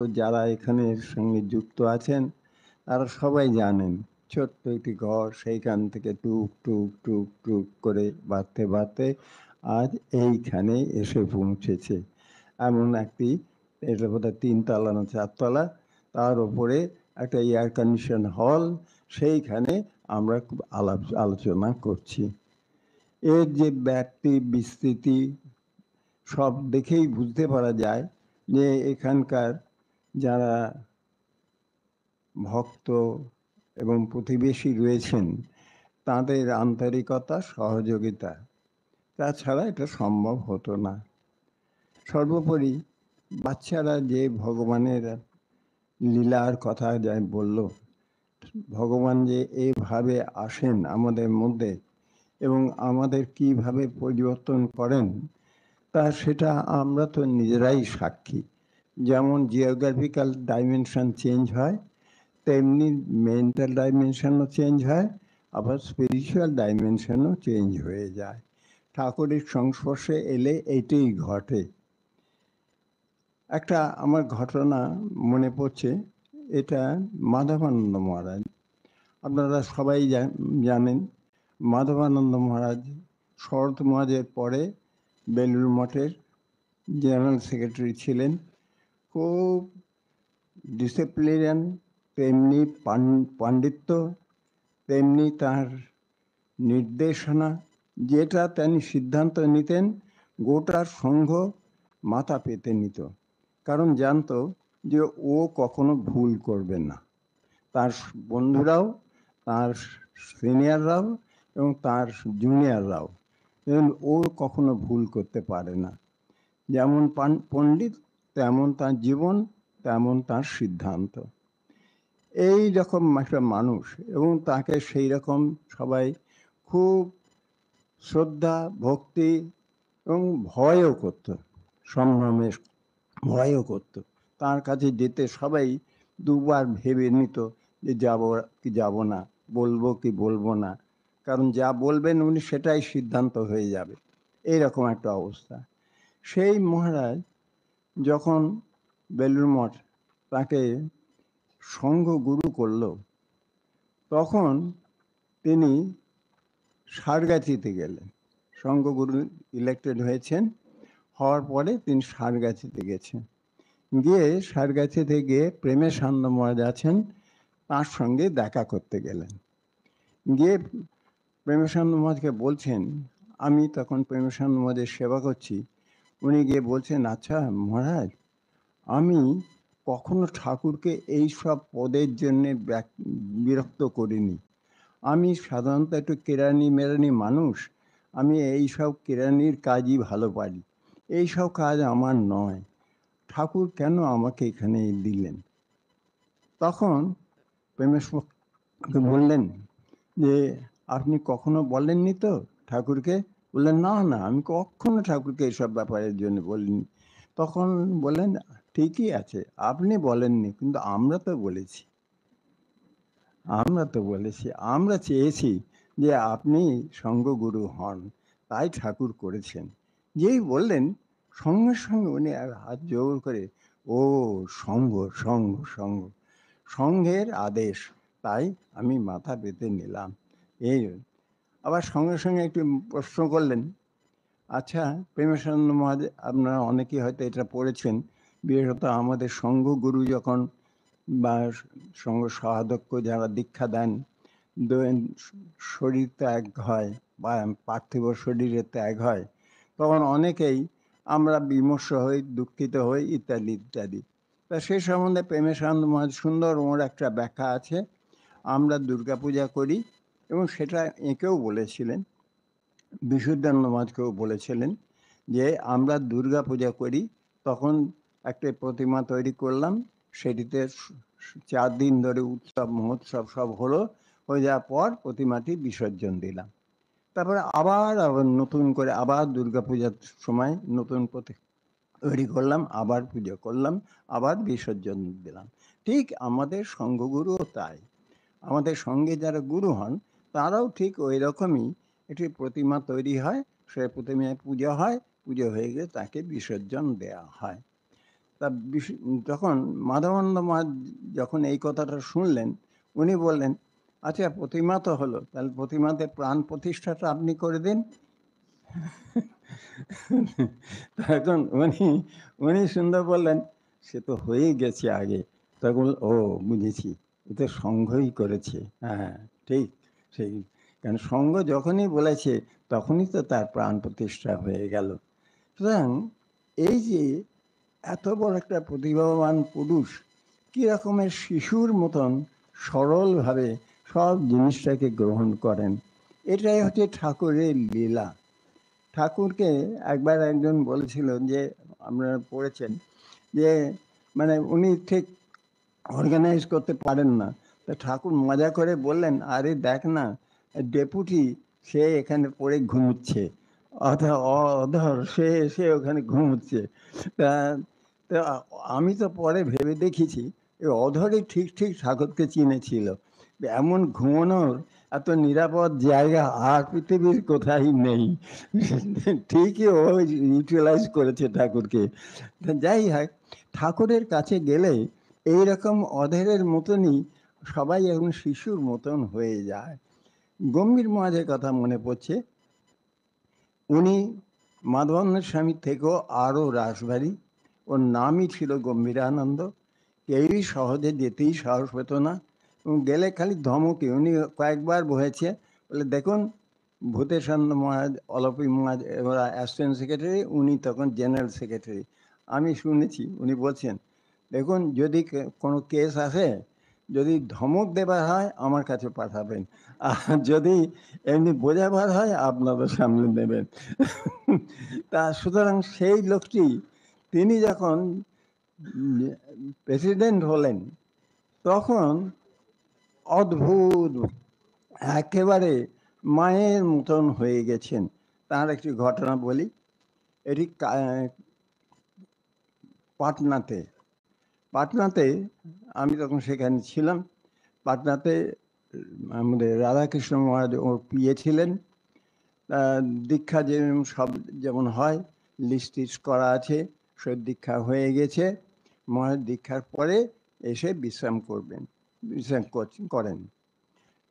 যারা এখানের সঙ্গে যুক্ত আছেন, তারা সবাই জানেন ছোট্ট একটি ঘর সেইখান থেকে টুক, টুক, টুক, টুক করে বাড়তে, বাড়তে আজ এইখানে এসে পৌঁছেছে। এমন একটি এটা বোধহয় ৩ তলা না ৪ তলা। তার উপরে একটা এয়ার কন্ডিশন হল। সেইখানে আমরা খুব আলোচনা করছি। এর যে ব্যাপ্তি, বিস্তৃতি সব দেখেই বুঝতে পারা যায় যে এখানকার যারা ভক্ত এবং প্রতিবেশী রয়েছেন তাদের আন্তরিকতা, সহযোগিতা। তাছাড়া এটা সম্ভব হতো না। সর্বোপরি বাচ্চারা যে ভগবানের লীলার কথা যা বলল, ভগবান যে এভাবে আসেন আমাদের মধ্যে এবং আমাদের কিভাবে পরিবর্তন করেন, তা সেটা আমরা তো নিজেরাই সাক্ষী। যেমন জিওগ্রাফিক্যাল ডাইমেনশন চেঞ্জ হয়, তেমনি মেন্টাল ডাইমেনশনও চেঞ্জ হয়, আবার স্পিরিচুয়াল ডাইমেনশনও চেঞ্জ হয়ে যায়। ঠাকুরের সংস্পর্শে এলে এইটাই ঘটে। একটা আমার ঘটনা মনে পড়ছে, এটা মাধবানন্দ মহারাজ। আপনারা সবাই জানেন মাধবানন্দ মহারাজ শরৎ মহারাজের পরে বেলুড় মঠের জেনারেল সেক্রেটারি ছিলেন। খুব ডিসিপ্লিন, তেমনি পাণ্ডিত্য, তেমনি তার নির্দেশনা, যেটা তিনি সিদ্ধান্ত নিতেন গোটা সংঘ মাথা পেতে নিত। কারণ জানতো যে ও কখনো ভুল করবে না। তার বন্ধুরাও, তার সিনিয়ররাও এবং তার জুনিয়ররাও, এবং ও কখনো ভুল করতে পারে না। যেমন পণ্ডিত, তেমন তার জীবন, তেমন তার সিদ্ধান্ত। এই রকম একটা মানুষ, এবং তাকে সেই রকম সবাই খুব শ্রদ্ধা, ভক্তি এবং ভয়ও করত, সম্ভ্রমের ভয়ও করত। তার কাছে যেতে সবাই দুবার ভেবে নিত যে যাব কি যাব না, বলবো কি বলবো না, কারণ যা বলবেন উনি সেটাই সিদ্ধান্ত হয়ে যাবে, এইরকম একটা অবস্থা। সেই মহারাজ যখন বেলুড় মঠ তাকে সংঘ গুরু করল, তখন তিনি সারগাছিতে গেলেন। সংঘগুরু ইলেক্টেড হয়েছেন, হওয়ার পরে তিনি সারগাছিতে গেছেন। গিয়ে সারগাছিতে গিয়ে প্রেমেশানন্দ মহারাজ আছেন, তার সঙ্গে দেখা করতে গেলেন। গিয়ে প্রেমেশানন্দ মহারাজকে বলছেন, আমি তখন প্রেমেশানন্দ মহারাজের সেবা করছি, উনি গিয়ে বলছেন, আচ্ছা মহারাজ, আমি কখনো ঠাকুরকে এই সব পদের জন্যে বিরক্ত করিনি। আমি সাধারণত একটু কেরানি মেরানি মানুষ, আমি এই সব কেরানির কাজই ভালো পারি, এই সব কাজ আমার নয়, ঠাকুর কেন আমাকে এখানে দিলেন? তখন প্রেমেশকে বললেন যে, আপনি কখনো বলেননি তো ঠাকুরকে? বললেন, না না, আমি কখনো ঠাকুরকে এইসব ব্যাপারের জন্য বলিনি। তখন বললেন, ঠিকই আছে, আপনি বলেননি, কিন্তু আমরা তো বলেছি, আমরা তো বলেছি, আমরা চেয়েছি যে আপনি সঙ্ঘগুরু হন, তাই ঠাকুর করেছেন। যেই বললেন, সঙ্গে সঙ্গে উনি আর হাত জোর করে, ও সঙ্ঘ, সঙ্ঘ, সঙ্ঘ, সঙ্ঘের আদেশ, তাই আমি মাথা পেতে নিলাম। এই আবার সঙ্গে সঙ্গে একটু প্রশ্ন করলেন, আচ্ছা প্রেমেশানন্দ মহারাজ, আপনারা অনেকেই হয়তো এটা পড়েছেন, বিশেষত আমাদের সঙ্ঘগুরু যখন বা সঙ্ঘ সহাধ্যক্ষ যারা দীক্ষা দেন, শরীর ত্যাগ হয় বা পার্থিব শরীরে ত্যাগ হয়, তখন অনেকেই আমরা বিমর্ষ হই, দুঃখিত হই, ইত্যাদি ইত্যাদি। তা সে সম্বন্ধে প্রেমেশানন্দ মহারাজ সুন্দর ওর একটা ব্যাখ্যা আছে। আমরা দুর্গাপূজা করি, এবং সেটা এঁকেও বলেছিলেন, বিশুদ্ধানন্দ মহারাজকেও বলেছিলেন, যে আমরা দুর্গা পূজা করি, তখন একটা প্রতিমা তৈরি করলাম, সেটিতে 4 দিন ধরে উৎসব মহোৎসব সব হলো, হয়ে যাওয়ার পর প্রতিমাটি বিসর্জন দিলাম। তারপরে আবার নতুন করে আবার দুর্গা পূজার সময় নতুন তৈরি করলাম, আবার পুজো করলাম, আবার বিসর্জন দিলাম। ঠিক আমাদের সঙ্ঘগুরুও তাই। আমাদের সঙ্গে যারা গুরু হন, তারাও ঠিক ওই রকমই একটি প্রতিমা তৈরি হয়, সে প্রতিমায় পুজো হয়, পুজো হয়ে গেলে তাকে বিসর্জন দেওয়া হয়। তা তখন মাধবানন্দ মহারাজ যখন এই কথাটা শুনলেন, উনি বললেন, আচ্ছা প্রতিমা তো হলো, তাহলে প্রতিমাতে প্রাণ প্রতিষ্ঠাটা আপনি করে দিন। তখন উনি সুন্দর বললেন, সে তো হয়েই গেছে আগে। তখন ও বুঝেছি, এ তো সংঘই করেছে। হ্যাঁ ঠিক, সেই, কারণ সংঘ যখনই বলেছে তখনই তো তার প্রাণ প্রতিষ্ঠা হয়ে গেল। সুতরাং এই যে এত বড় একটা প্রতিভাবান পুরুষ কি রকমের শিশুর মতন সরলভাবে সব জিনিসটাকে গ্রহণ করেন, এটাই হচ্ছে ঠাকুরের লীলা। ঠাকুরকে একবার একজন বলেছিল যে, আপনারা পড়েছেন যে, মানে উনি ঠিক অর্গানাইজ করতে পারেন না, তা ঠাকুর মজা করে বললেন, আরে দেখ না, ডেপুটি সে এখানে পড়ে ঘুমুচ্ছে, অধর সে সে ওখানে ঘুমুচ্ছে। তা তা আমি তো পরে ভেবে দেখেছি, এই অধরই ঠিক ঠিক ঠাকুরকে চিনেছিল। এমন ঘুমানোর এত নিরাপদ জায়গা আর পৃথিবীর কোথায় নেই। ঠিকই ও ইউটিলাইজ করেছে ঠাকুরকে। যাই হোক, ঠাকুরের কাছে গেলে এইরকম অধেরের মতনই সবাই এখন শিশুর মতন হয়ে যায়। গম্ভীর মহারাজের কথা মনে পড়ছে, উনি মাধবানন্দ স্বামীর থেকেও আরও রাসভারী। ওর নামই ছিল গম্ভীরানন্দ। কেউই সহজে যেতেই সাহস পেত না, এবং গেলে খালি ধমকে। উনি কয়েকবার বলেছে, বলে দেখুন ভূতেশানন্দ মহারাজ, অলপী মহারাজ এবার অ্যাসিস্ট্যান্ট সেক্রেটারি, উনি তখন জেনারেল সেক্রেটারি। আমি শুনেছি উনি বলছেন, দেখুন যদি কোনো কেস আসে, যদি ধমক দেবার হয় আমার কাছে পাঠাবেন, আর যদি এমনি বোঝাবার হয় আপনারা সামনে দেবেন। তা সুতরাং সেই লোকটি, তিনি যখন প্রেসিডেন্ট হলেন তখন অদ্ভুত একেবারে মায়ের মতন হয়ে গেছেন। তার একটি ঘটনা বলি। এটি পাটনাতে, পাটনাতে আমি তখন সেখানে ছিলাম। পাটনাতে আমাদের রাধাকৃষ্ণ মহারাজ ওর পিয়ে ছিলেন। দীক্ষা যেমন সব যেমন হয়, লিস্ট টিস্ট করা আছে, সব দীক্ষা হয়ে গেছে। মহারাজ দীক্ষার পরে এসে বিশ্রাম করবেন, বিশ্রাম করেন।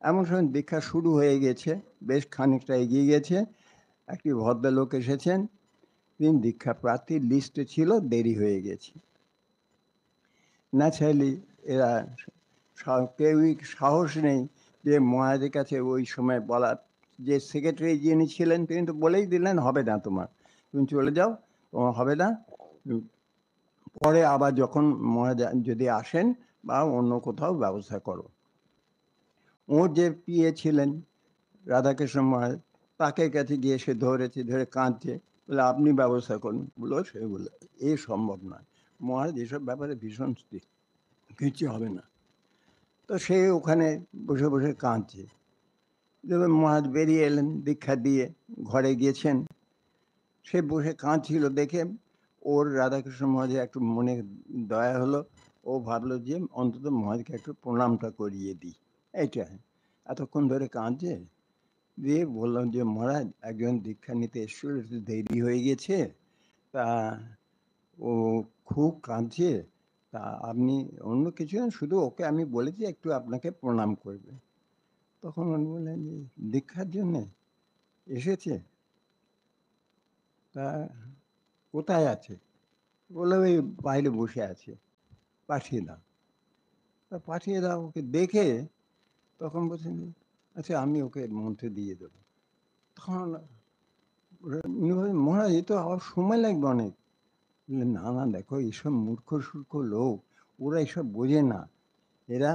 এমন সময় দীক্ষা শুরু হয়ে গেছে, বেশ খানিকটা এগিয়ে গেছে। একটি ভদ্রলোক এসেছেন, তিনি দীক্ষা প্রার্থীর লিস্টে ছিল, দেরি হয়ে গেছে। ন্যাচারালি এরা কেউই সাহস নেই যে মহারাজের কাছে ওই সময় বলার। যে সেক্রেটারি যিনি ছিলেন তিনি তো বলেই দিলেন, হবে না তোমার, তুমি চলে যাও, তোমার হবে না, পরে আবার যখন মহারাজ যদি আসেন বা অন্য কোথাও ব্যবস্থা করো। ওর যে পিএ ছিলেন রাধাকৃষ্ণ মহারাজ, তাকে কাছে গিয়ে সে ধরেছে, ধরে কাঁদছে, বলে আপনি ব্যবস্থা করুন। বললো, সে বললো এ সম্ভব নয়, মহারাজ এসব ব্যাপারে ভীষণ strict, কিছু হবে না। তো সে ওখানে বসে বসে কাঁদছে। দেখবেন মহারাজ বেরিয়ে এলেন দীক্ষা দিয়ে, ঘরে গিয়েছেন। সে বসে কাঁদছিল দেখে ওর রাধাকৃষ্ণ মহারাজের একটু মনে দয়া হলো। ও ভাবলো যে অন্তত মহারাজকে একটু প্রণামটা করিয়ে দিই। এইটা এতক্ষণ ধরে কাঁদছে। দিয়ে বললাম যে মহারাজ, একজন দীক্ষা নিতে এসেছিল, একটু দেরি হয়ে গেছে, তা ও খুব কাঁদছে, তা আপনি অন্য কিছু না, শুধু ওকে আমি বলেছি একটু আপনাকে প্রণাম করবে। তখন উনি বললেন যে দীক্ষার জন্যে এসেছে, তা কোথায় আছে? বললো ওই বাইরে বসে আছে, পাঠিয়ে দাও। তা পাঠিয়ে দাও, ওকে দেখে তখন বলছেন, আচ্ছা আমি ওকে মন্ত্রে দিয়ে দেবো। তখন উনি বললেন, মহারাজ এ তো আবার সময় লাগবে অনেক। বললেন, না না দেখো, এইসব মূর্খ সূর্খ লোক, ওরা এইসব বোঝে না, এরা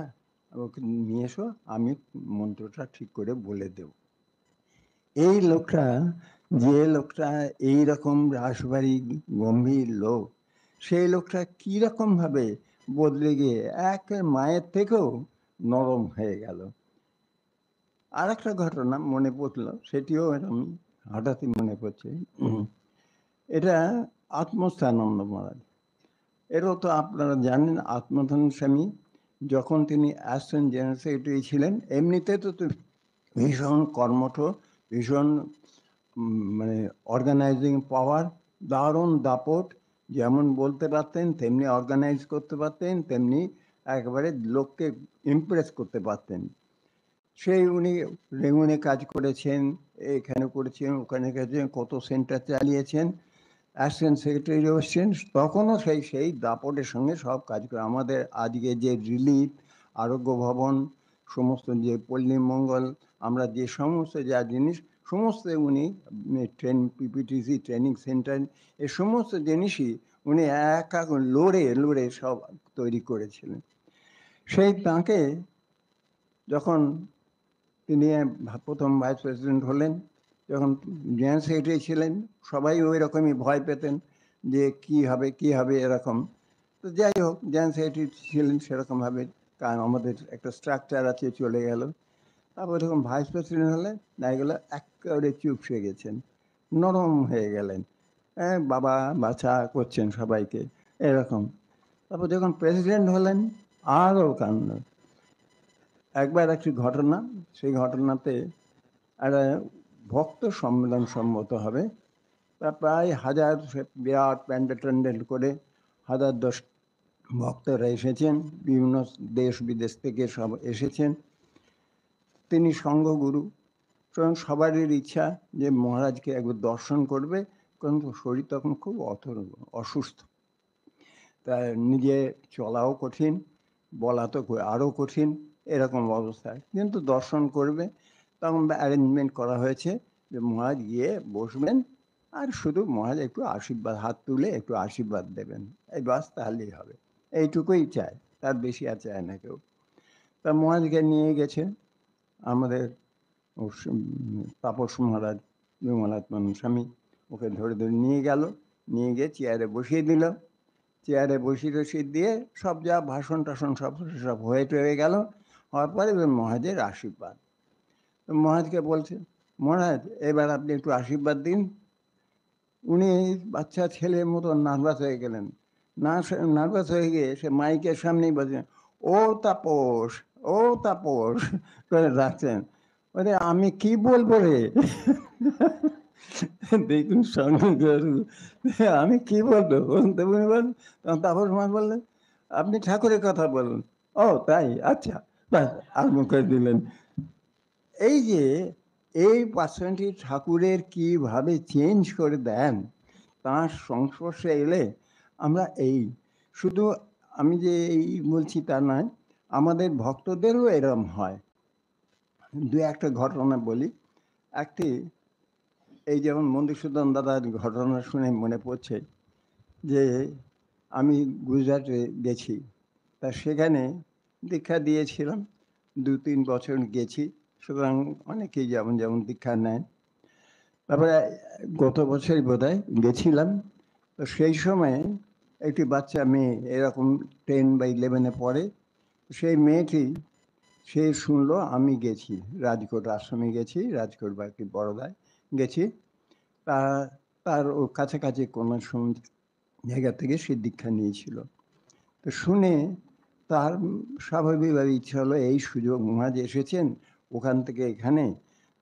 ওকে নিয়ে এসো, আমি মন্ত্রটা ঠিক করে বলে দেব। এই লোকটা, যে লোকটা এইরকম রাসবাড়ি গম্ভীর লোক, সেই লোকটা কিরকম ভাবে বদলে গিয়ে এক মায়ের থেকেও নরম হয়ে গেল। আর একটা ঘটনা মনে পড়লো, সেটিও এরকম হঠাৎই মনে পড়ছে। এটা আত্মস্থানন্দ মহারাজ। এরও তো আপনারা জানেন, আত্মস্থান স্বামী যখন তিনি অ্যাসিস্ট্যান্ট জেনারেল সেক্রেটারি ছিলেন, এমনিতে তো ভীষণ কর্মঠ, ভীষণ মানে অর্গানাইজিং পাওয়ার, দারুণ দাপট, যেমন বলতে পারতেন, তেমনি অর্গানাইজ করতে পারতেন, তেমনি একেবারে লোককে ইমপ্রেস করতে পারতেন। সেই উনি রেঙ্গুনে কাজ করেছেন, এখানে করেছেন, ওখানে গেছেন, কত সেন্টার চালিয়েছেন, অ্যাসিস্ট্যান্ট সেক্রেটারি হচ্ছেন, তখনও সেই দাপটের সঙ্গে সব কাজ করে। আমাদের আজকে যে রিলিফ, আরোগ্য ভবন, সমস্ত যে পল্লী মঙ্গল, আমরা যে সমস্ত যা জিনিস, সমস্ত উনি পিপিটিসি ট্রেনিং সেন্টার, এই সমস্ত জিনিসই উনি একা লড়ে লড়ে সব তৈরি করেছিলেন। সেই তাঁকে যখন তিনি প্রথম ভাইস প্রেসিডেন্ট হলেন, যখন জেনারেল সেক্রেটারি ছিলেন, সবাই ওই রকমই ভয় পেতেন যে কি হবে কি হবে এরকম। তো যাই হোক, জেনারেল সেক্রেটারি ছিলেন সেরকমভাবে, কারণ আমাদের একটা স্ট্রাকচার আছে, চলে গেল। তারপর যখন ভাইস প্রেসিডেন্ট হলেন, না এগুলো একেবারে চুপসে গেছেন, নরম হয়ে গেলেন, বাবা বাছা করছেন সবাইকে এরকম। তারপর যখন প্রেসিডেন্ট হলেন, আরও কাণ্ড। একবার একটি ঘটনা, সেই ঘটনাতে একটা ভক্ত সম্মেলন সম্মত হবে, তা প্রায় 1000, বিরাট প্যান্ডেল ট্যান্ডেল করে 1010 ভক্তরা এসেছেন, বিভিন্ন দেশ বিদেশ থেকে সব এসেছেন। তিনি সংঘগুরু, সুতরাং সবারই ইচ্ছা যে মহারাজকে একবার দর্শন করবে, কারণ শরীর তখন খুব অসুস্থ, তা নিজে চলাও কঠিন, বলা তো আরও কঠিন, এরকম অবস্থায় কিন্তু দর্শন করবে। তখন অ্যারেঞ্জমেন্ট করা হয়েছে যে মহারাজ গিয়ে বসবেন, আর শুধু মহারাজ একটু আশীর্বাদ, হাত তুলে একটু আশীর্বাদ দেবেন, এই বাস, তাহলেই হবে, এইটুকুই চায়, তার বেশি আর চায় না কেউ। তা মহারাজকে নিয়ে গেছে আমাদের তাপস মহারাজ, বিমলাত্মন স্বামী, ওকে ধরে ধরে নিয়ে গেল, নিয়ে গিয়ে চেয়ারে বসিয়ে দিল। চেয়ারে বসিয়ে টসিয়ে দিয়ে সব যা ভাষণ টাষণ সব সব হয়ে টয়ে গেল, হওয়ার পরে এবার মহারাজের আশীর্বাদ। মহারাজকে বলছে, মহারাজ এবার আপনি একটু আশীর্বাদ দিন। উনি বাচ্চা ছেলের মতো নার্ভাস হয়ে গেলেন, না নার্ভাস হয়ে গিয়ে সে মাইকের সামনেই বলছেন, ও তাপস, ও তাপস করে ডাকছেন। বলে আমি কি বলবো রে? দেখুন সঙ্গে, আমি কি বলবো বলতে বল। তাপস মা বললেন, আপনি ঠাকুরের কথা বলুন। ও তাই, আচ্ছা, ব্যাস আরম্ভ করে দিলেন। এই যে এই পার্সনটি ঠাকুরের কিভাবে চেঞ্জ করে দেন, তাঁর সংস্পর্শে এলে আমরা এই শুধু, আমি যে এই বলছি তা নয়, আমাদের ভক্তদেরও এরম হয়। দু একটা ঘটনা বলি। একটি, এই যেমন মধুসূদন দাদার ঘটনা শুনে মনে পড়ছে যে আমি গুজরাটে গেছি, তা সেখানে দীক্ষা দিয়েছিলাম, 2-3 বছর গেছি, সুতরাং অনেকেই যেমন যেমন দীক্ষা নেয়। তারপরে গত বছরই বোধহয় গেছিলাম, তো সেই সময় একটি বাচ্চা মেয়ে, এরকম 10 বা 11-এ পড়ে, সেই মেয়েটি, সে শুনলো আমি গেছি, রাজকোট আশ্রমে গেছি, রাজকোট বা একটি বড়দায় গেছি, তা তার ও কাছাকাছি কোনো জায়গা থেকে সে দীক্ষা নিয়েছিল। তো শুনে তার স্বাভাবিকভাবে ইচ্ছা হলো, এই সুযোগ মহারাজ এসেছেন ওখান থেকে এখানে,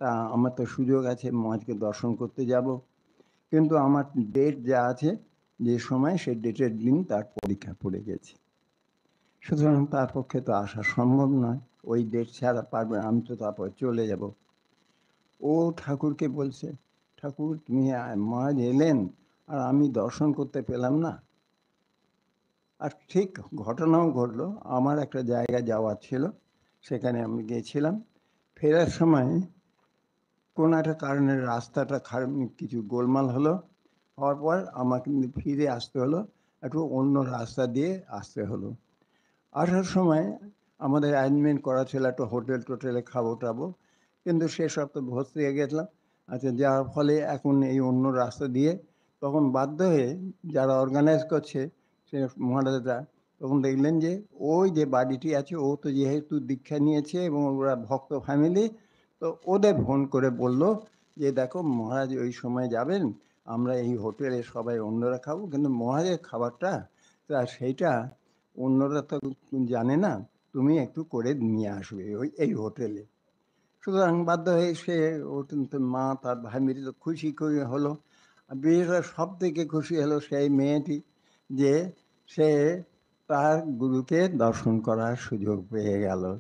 তা আমার তো সুযোগ আছে, মহারাজকে দর্শন করতে যাব, কিন্তু আমার ডেট যা আছে, যে সময় সে ডেটের দিন তার পরীক্ষা পড়ে গেছে, সুতরাং তার পক্ষে তো আসা সম্ভব নয়, ওই ডেট ছাড়া পারবে, আমি তো তারপর চলে যাব। ও ঠাকুরকে বলছে, ঠাকুর তুমি মহারাজ এলেন আর আমি দর্শন করতে পেলাম না। আর ঠিক ঘটনাও ঘটলো, আমার একটা জায়গা যাওয়ার ছিল, সেখানে আমি গিয়েছিলাম, ফেরার সময় কোনো একটা কারণে রাস্তাটা খারাপ, কিছু গোলমাল হলো, হওয়ার পর আমাকে ফিরে আসতে হলো, একটু অন্য রাস্তা দিয়ে আসতে হলো। আসার সময় আমাদের অ্যারেঞ্জমেন্ট করা ছিল একটা হোটেল টোটেলে খাবো টাবো, কিন্তু সেসব তো ভর্তি হয়ে গেছিলাম। আচ্ছা, যার ফলে এখন এই অন্য রাস্তা দিয়ে, তখন বাধ্য হয়ে যারা অর্গানাইজ করছে সে মহারাজা, তখন দেখলেন যে ওই যে বাড়িটি আছে, ও তো যেহেতু দীক্ষা নিয়েছে এবং ওরা ভক্ত ফ্যামিলি, তো ওদের ফোন করে বলল যে দেখো মহারাজ ওই সময় যাবেন, আমরা এই হোটেলে সবাই অন্যরা খাবো, কিন্তু মহারাজের খাবারটা তা সেইটা অন্যরা তো জানে না, তুমি একটু করে নিয়ে আসবে ওই এই হোটেলে। সুতরাং বাধ্য হয়ে সে মা তার ভাই মেয়েটি তো খুশি করে হলো, আর বিশেষ করে সব থেকে খুশি হলো সেই মেয়েটি, যে সে তার গুরুকে দর্শন করার সুযোগ পেয়ে গেল।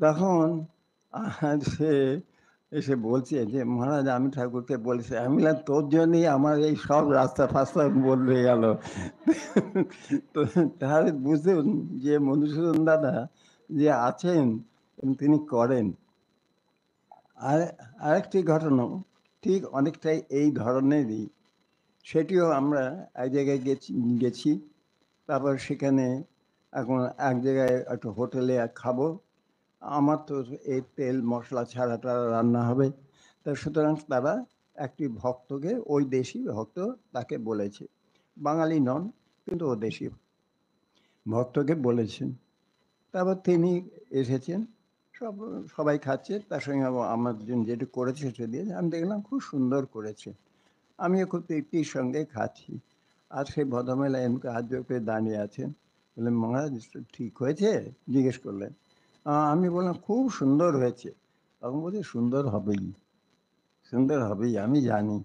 তখন সে এসে বলছে যে, "মহারাজ আমি ঠাকুরকে বলেছি।" আমি বললাম, "তোর জন্যই আমার এই সব রাস্তা-ফাস্তা বদলে গেল।" তো তাহলে বুঝুন যে মধুসূদন দাদা যে আছেন এবং তিনি করেন। আর আরেকটি ঘটনাও ঠিক অনেকটাই এই ধরনেরই। সেটিও আমরা এক জায়গায় গেছি। তারপর সেখানে এখন এক জায়গায় একটা হোটেলে খাবো। আমার তো এই তেল মশলা ছাড়াটা রান্না হবে। তা সুতরাং তারা একটি ভক্তকে, ওই দেশি ভক্ত তাকে বলেছে। বাঙালি নন, কিন্তু ও দেশি ভক্তকে বলেছেন। তারপর তিনি এসেছেন। সব সবাই খাচ্ছে। তার সঙ্গে আমার জন্য যেটা করেছে সেটা দিয়ে আমি দেখলাম খুব সুন্দর করেছে। আমিও খুব তৃপ্তির সঙ্গে খাচ্ছি। আর সেই ভদ্রমহিলা এমনি হাত জোড় করে দাঁড়িয়ে আছেন। বললেন, "মহারাজ ঠিক হয়েছে?" জিজ্ঞেস করলেন। আমি বললাম, "খুব সুন্দর হয়েছে।" তখন বলছে, "সুন্দর হবেই, সুন্দর হবেই। আমি জানি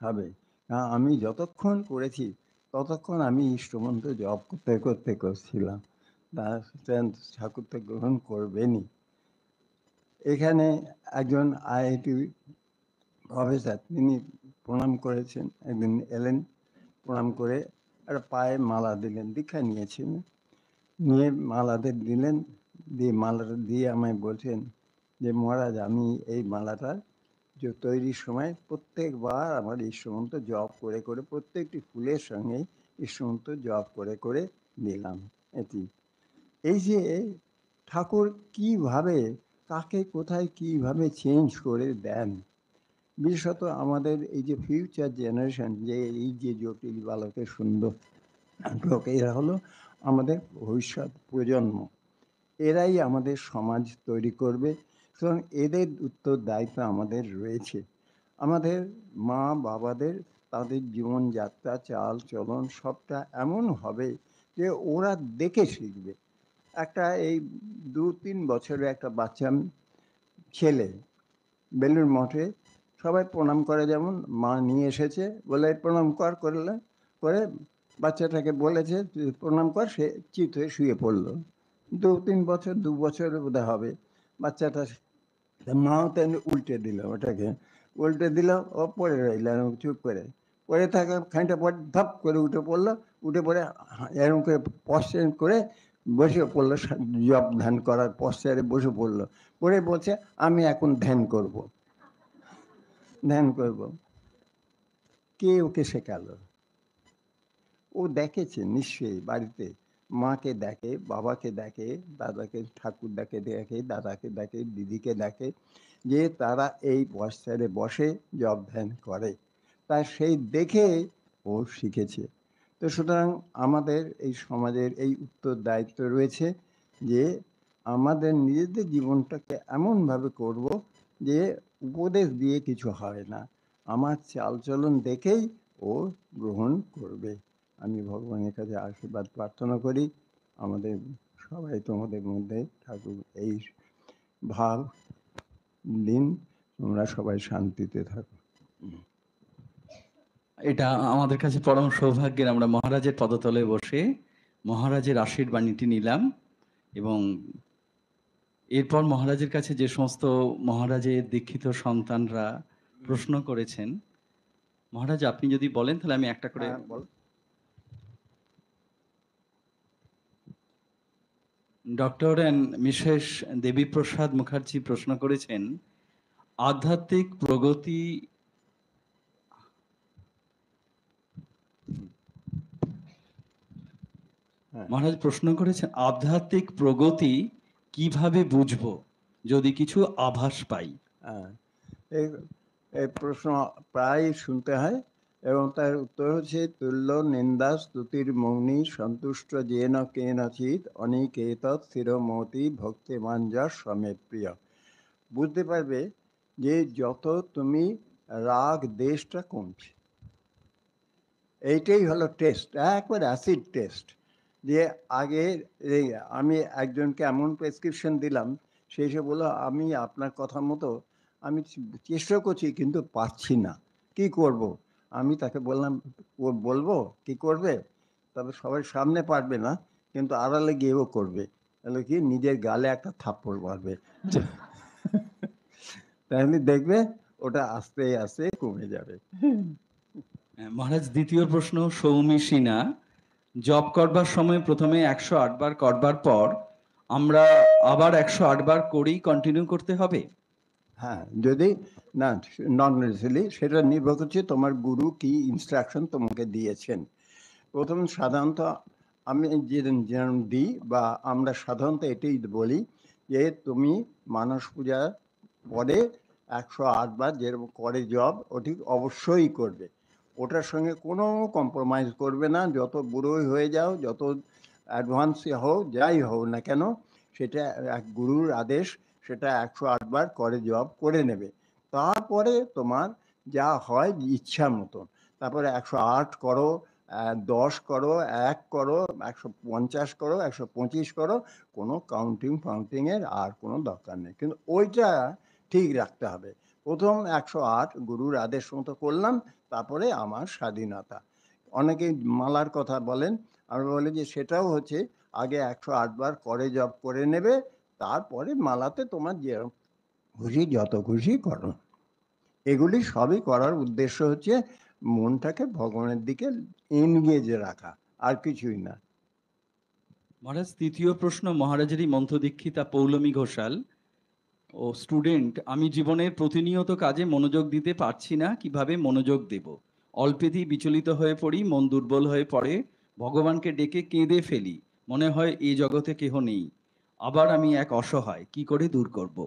হবে। আমি যতক্ষণ করেছি ততক্ষণ আমি ইষ্টমন্ত্র জপ করতে, করতে করছিলাম। ঠাকুর তো গ্রহণ করবেনই।" এখানে একজন আইআইটি প্রফেসর তিনি প্রণাম করেছেন। একদিন এলেন, প্রণাম করে একটা পায়ে মালা দিলেন। দীক্ষা নিয়েছেন। নিয়ে মালাতে দিলেন। দিয়ে মালাটা দিয়ে আমায় বলছেন যে, "মহারাজ আমি এই মালাটা তৈরির সময় প্রত্যেকবার আমার ইষ্টমন্ত্র জপ করে, করে প্রত্যেকটি ফুলের সঙ্গে ইষ্টমন্ত্র জপ করে, করে দিলাম।" এটি। এই যে ঠাকুর কিভাবে, কাকে কোথায় কিভাবে চেঞ্জ করে দেন। বিশেষত আমাদের এই যে ফিউচার জেনারেশন, যে এই যে জটিল বালকের সুন্দর নাটক, এরা হলো আমাদের ভবিষ্যৎ প্রজন্ম। এরাই আমাদের সমাজ তৈরি করবে। সুতরাং এদের উত্তরদায়িত্ব আমাদের রয়েছে। আমাদের মা-বাবাদের তাদের জীবনযাত্রা, চাল-চলন সবটা এমন হবে যে ওরা দেখে শিখবে। একটা এই ২-৩ বছরের একটা বাচ্চা ছেলে বেলুড় মঠে সবাই প্রণাম করে, যেমন মা নিয়ে এসেছে বলে, "প্রণাম কর।" করলে করে বাচ্চাটাকে বলেছে, "তুই প্রণাম কর।" সে চিত হয়ে শুয়ে পড়ল। ২-৩ বছর, ২ বছরের বোধহয় হবে। বাচ্চাটা, মাও তেমনি উল্টে দিল ওটাকে। উল্টে দিল, ও পড়ে রইল এরকম চুপ করে। পড়ে থাকা খানিকটা পর ধপ করে উঠে পড়ল। উঠে পড়ে এরকম করে পশ্চাৎ করে বসে পড়ল, জপ ধ্যান করার পশ্চারে বসে পড়ল। পড়ে বলছে, "আমি এখন ধ্যান করব, ধ্যান করব।" কে ওকে শেখালো? ও দেখেছে নিশ্চয়ই বাড়িতে। মাকে দেখে, বাবাকে দেখে, দাদাকে, ঠাকুরদাকে দেখে, দাদাকে দেখে, দিদিকে দেখে যে তারা এই পশ্চারে বসে জপ ধ্যান করে। তা সেই দেখে ও শিখেছে। তো সুতরাং আমাদের এই সমাজের এই উত্তরদায়িত্ব রয়েছে যে আমাদের নিজেদের জীবনটাকে এমনভাবে করব যে উপদেশ দিয়ে কিছু হয় না। আমার চালচলন দেখেই ও গ্রহণ করবে। আমি ভগবানের কাছে আশীর্বাদ প্রার্থনা করি। আমাদের সবাই তোমাদের মধ্যে ঠাকুর এই ভাব দিন। তোমরা সবাই শান্তিতে থাকো। এটা আমাদের কাছে পরম সৌভাগ্যের, আমরা মহারাজের পদতলে বসে মহারাজের আশীর্বাণীটি নিলাম। এবং এরপর মহারাজের কাছে যে সমস্ত মহারাজের দীক্ষিত সন্তানরা প্রশ্ন করেছেন, মহারাজ আপনি যদি বলেন তাহলে আমি একটা করে। হ্যাঁ, বল। Doctor and Mrs Debiprasad Mukherjee প্রশ্ন করেছেন, আধ্যাত্মিক প্রগতি হ্যাঁ, মহারাজ প্রশ্ন করেছেন, আধ্যাত্মিক প্রগতি কিভাবে বুঝবো যদি কিছু আভাস পাই? হ্যাঁ। এই এই প্রশ্ন প্রায়ই শুনতে হয় এবং তার উত্তর হচ্ছে, তুল্য নিন্দা স্তুতির মৌনি সন্তুষ্ট যেন কেনচিৎ অনিকেতৎ স্থিরমতি ভক্তিমান যশ সমে প্রিয়। বুঝতে পারবে যে যত তুমি রাগ দেশটা কমছে। এইটাই হলো টেস্ট, একবার অ্যাসিড টেস্ট। যে আগে এই আমি একজনকে এমন প্রেসক্রিপশন দিলাম, সে এসে বললো, "আমি আপনার কথা মতো আমি চেষ্টা করছি কিন্তু পারছি না, কি করব?" আমি তাকে বললাম, "ও বলবো কি করবে?" তবে সবাই সামনে পারবে না, কিন্তু আড়ালে গিয়েও করবে। তাহলে কি নিজের গালে একটা থাপ্পড় মারবে। তাহলে দেখবে ওটা আস্তে আস্তে কমে যাবে। মহারাজ, দ্বিতীয় প্রশ্ন সৌমি সিনহা। জব করবার সময় প্রথমে 108 বার করবার পর আমরা আবার 108 বার করেই কন্টিনিউ করতে হবে? হ্যাঁ, যদি না, নন নেসেসারি, সেটা নির্ভর করছে তোমার গুরু কি ইনস্ট্রাকশন তোমাকে দিয়েছেন। প্রথম সাধারণত আমি যেরকম দিই বা আমরা সাধারণত এটাই বলি যে তুমি মানস পূজা পরে 108 বার যেরকম করে জব ওটি অবশ্যই করবে। ওটার সঙ্গে কোনো কম্প্রোমাইজ করবে না, যত বুড়োই হয়ে যাও, যত অ্যাডভান্সে হও, যাই হও না কেন, সেটা এক গুরুর আদেশ, সেটা 108 বার করে জব করে নেবে। তারপরে তোমার যা হয় ইচ্ছা মতন, তারপরে 108 করো, 10 করো, 1 করো, 150 করো, 125 করো, কোনো কাউন্টিংয়ের আর কোনো দরকার নেই। কিন্তু ওইটা ঠিক রাখতে হবে। প্রথম 108 গুরুর আদেশ মতো করলাম, তারপরে আমার স্বাধীনতা। অনেকেই মালার কথা বলেন, আমি বলি যে সেটাও হচ্ছে আগে 108 বার করে জব করে নেবে, তারপরে মালাতে তোমার যে খুশি যত খুশি করো। এগুলি সবই করার উদ্দেশ্য হচ্ছে মনটাকে ভগবানের দিকে এনগেজ রাখা, আর কিছুই না। মহারাজ, তৃতীয় প্রশ্ন মহারাজেরই মন্ত্রদীক্ষিতা পৌলমী ঘোষাল ও স্টুডেন্ট। আমি জীবনের প্রতিনিয়ত কাজে মনোযোগ দিতে পারছি না, কিভাবে মনোযোগ দেব? অল্পেতেই বিচলিত হয়ে পড়ি, মন দুর্বল হয়ে পড়ে, ভগবানকে ডেকে কেঁদে ফেলি, মনে হয় এই জগতে কেহ নেই। আবার আমি এক অসহায়, কি করে দূর করব?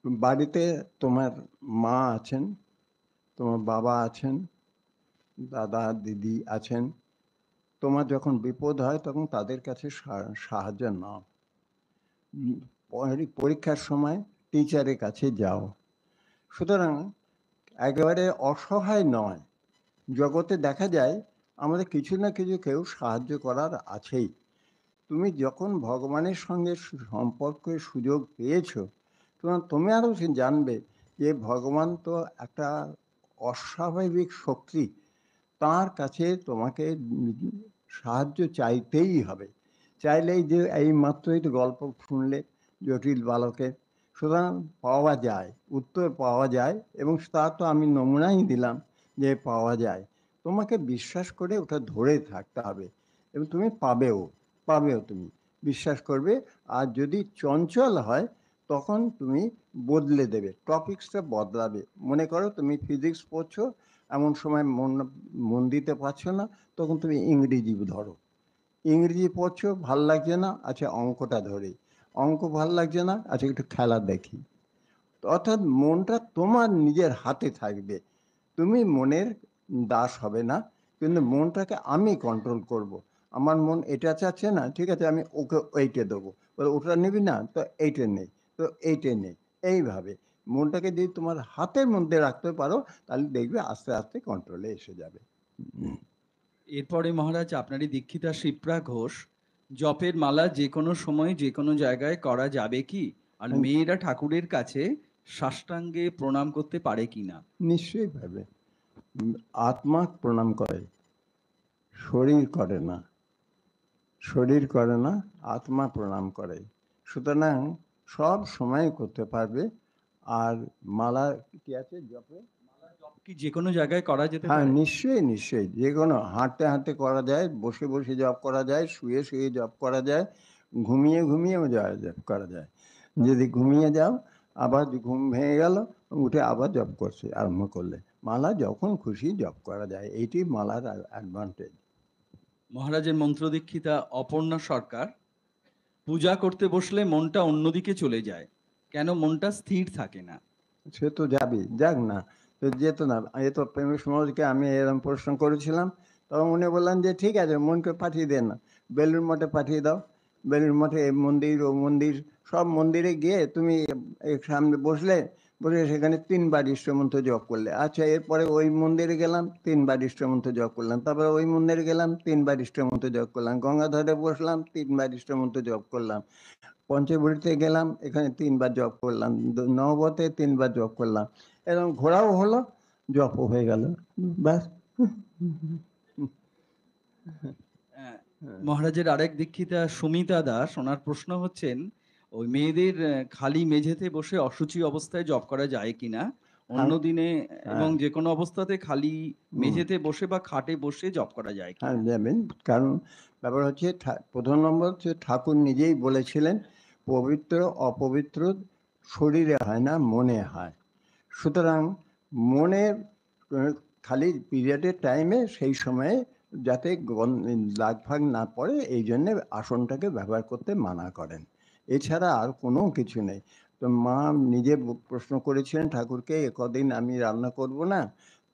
বাড়িতে তোমার মা আছেন, তোমার বাবা আছেন, দাদা দিদি আছেন। তোমার যখন বিপদ হয় তখন তাদের কাছে সাহায্য নাও। পরীক্ষার সময় টিচারের কাছে যাও। সুতরাং একেবারে অসহায় নয়। জগতে দেখা যায় আমাদের কিছু না কিছু কেউ সাহায্য করার আছেই। তুমি যখন ভগবানের সঙ্গে সম্পর্কের সুযোগ পেয়েছো, তুমি আরও জানবে যে ভগবান তো একটা অস্বাভাবিক শক্তি। তার কাছে তোমাকে সাহায্য চাইতেই হবে। চাইলেই যে এই মাত্রই তো গল্প শুনলে জটিল বালকের, সুতরাং পাওয়া যায়, উত্তর পাওয়া যায়, এবং তা তো আমি নমুনাই দিলাম যে পাওয়া যায়। তোমাকে বিশ্বাস করে ওটা ধরে থাকতে হবে, এবং তুমি পাবেও তুমি বিশ্বাস করবে। আর যদি চঞ্চল হয় তখন তুমি বদলে দেবে, টপিক্সটা বদলাবে। মনে করো তুমি ফিজিক্স পড়ছো, এমন সময় মন দিতে পারছো না, তখন তুমি ইংরেজি ধরো। ইংরেজি পড়ছো, ভাল লাগছে না, আচ্ছা অঙ্কটা ধরি। অঙ্ক ভাল লাগছে না, আচ্ছা একটু খেলা দেখি। অর্থাৎ মনটা তোমার নিজের হাতে থাকবে, তুমি মনের দাস হবে না, কিন্তু মনটাকে আমি কন্ট্রোল করব। আমার মন এটা চাচ্ছে না, ঠিক আছে আমি ওকে এইটা দেবো, ওটা নিবি না তো এইটা নেই, তো এইটা নেই। এইভাবে মনটাকে যদি তোমার হাতের মধ্যে রাখতে পারো, তাহলে দেখবে আস্তে আস্তে কন্ট্রোলে এসে যাবে। এরপরে মহারাজ, আপনারই দীক্ষিতা শিপ্রা ঘোষ। জপের মালা যে কোনো সময় যে কোনো জায়গায় করা যাবে কি? আর মেয়েরা ঠাকুরের কাছে সাষ্টাঙ্গে প্রণাম করতে পারে কিনা? নিশ্চয়ই পাবে। আত্মা প্রণাম করে, শরীর করে না। শরীর করে না, আত্মা প্রণাম করে। সুতরাং সব সময় করতে পারবে। আর মালা কি আছে জপে? জপ কি যে কোনো জায়গায় করা যেতে হ্যাঁ, পারে? নিশ্চয়ই নিশ্চয়ই, যে কোনো হাঁটতে হাঁটতে করা যায়, বসে বসে জপ করা যায়, শুয়ে শুয়ে জপ করা যায়, ঘুমিয়ে ঘুমিয়েও জপ করা যায়। যদি ঘুমিয়ে যাও, আবার ঘুম ভেঙে গেল, উঠে আবার জপ করছে আরম্ভ করলে, মালা যখন খুশি জপ করা যায়। এইটি মালার অ্যাডভান্টেজ। মহারাজের মন্ত্রদীক্ষিতা অপর্ণা সরকার। পূজা করতে বসলে মনটা অন্যদিকে চলে যায়, কেন মনটা স্থির থাকে না? সে তো যাবে, যাক না, তো যেত না। এ তো প্রেমিক সমাজকে আমি এরকম প্রশ্ন করেছিলাম, তখন উনি বললেন যে ঠিক আছে, মনকে পাঠিয়ে দেন না, বেলুড় মঠে পাঠিয়ে দাও। বেলুড় মঠে এই মন্দির ও মন্দির, সব মন্দিরে গিয়ে তুমি সামনে বসলে, বসে সেখানে 3 বার ইষ্টমন্ত্র জপ করলে, আচ্ছা এরপরে ওই মন্দিরে গেলাম 3 বার ইষ্টমন্ত্র জপ করলাম, তারপরে ওই মন্দিরে গেলাম 3 বার ইষ্টমন্ত্র জপ করলাম, গঙ্গাধরে বসলাম 3 বার ইষ্টমন্ত্র জপ করলাম, পঞ্চবটিতে গেলাম, এখানে 3 বার জপ করলাম, নবতে 3 বার জপ করলাম। এরকম ঘোরাও হলো, জপ হয়ে গেল, ব্যাস। মহারাজের আরেক দীক্ষিতা সুমিতা দাস, ওনার প্রশ্ন হচ্ছেন ওই মেয়েদের খালি মেঝেতে বসে অশুচি অবস্থায় জপ করা যায় কিনা, অন্য হ্যাঁ, দিনে এবং হ্যাঁ, যে কোনো অবস্থাতে খালি হুম, মেঝেতে বসে বা খাটে বসে জপ করা যায় হ্যাঁ, কিনা। যাবেন। কারণ ব্যাপার হচ্ছে প্রথম নম্বর হচ্ছে ঠাকুর নিজেই বলেছিলেন, পবিত্র অপবিত্র শরীরে হয় না, মনে হয়। সুতরাং মনে খালি পিরিয়ডের টাইমে সেই সময়ে যাতে দাগ ফাগ না পড়ে এই জন্যে আসনটাকে ব্যবহার করতে মানা করেন। এছাড়া আর কোনো কিছু নেই। তো মা নিজে প্রশ্ন করেছিলেন ঠাকুরকে, এ কদিন আমি রান্না করব না,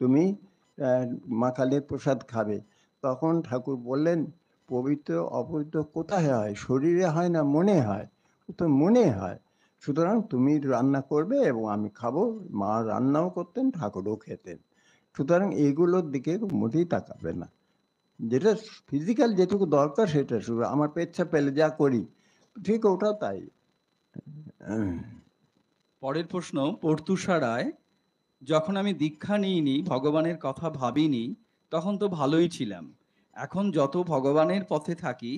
তুমি মা কালীর প্রসাদ খাবে। তখন ঠাকুর বললেন, পবিত্র অপবিত্র কোথায় হয়? শরীরে হয় না, মনে হয়। ও তো মনে হয়। সুতরাং তুমি রান্না করবে এবং আমি খাবো। মা রান্নাও করতেন, ঠাকুরও খেতেন। সুতরাং এগুলোর দিকে মোটেই তাকাবে না। যেটা ফিজিক্যাল যেটুকু দরকার সেটা শুধু, আমার পেচ্ছা পেলে যা করি, ঠিক ওটাও তাই। পরের প্রশ্ন পর্তুষা রায়, যখন আমি দীক্ষা নিইনি, ভগবানের কথা ভাবিনি, তখন তো ভালোই ছিলাম। এখন যত ভগবানের পথে থাকি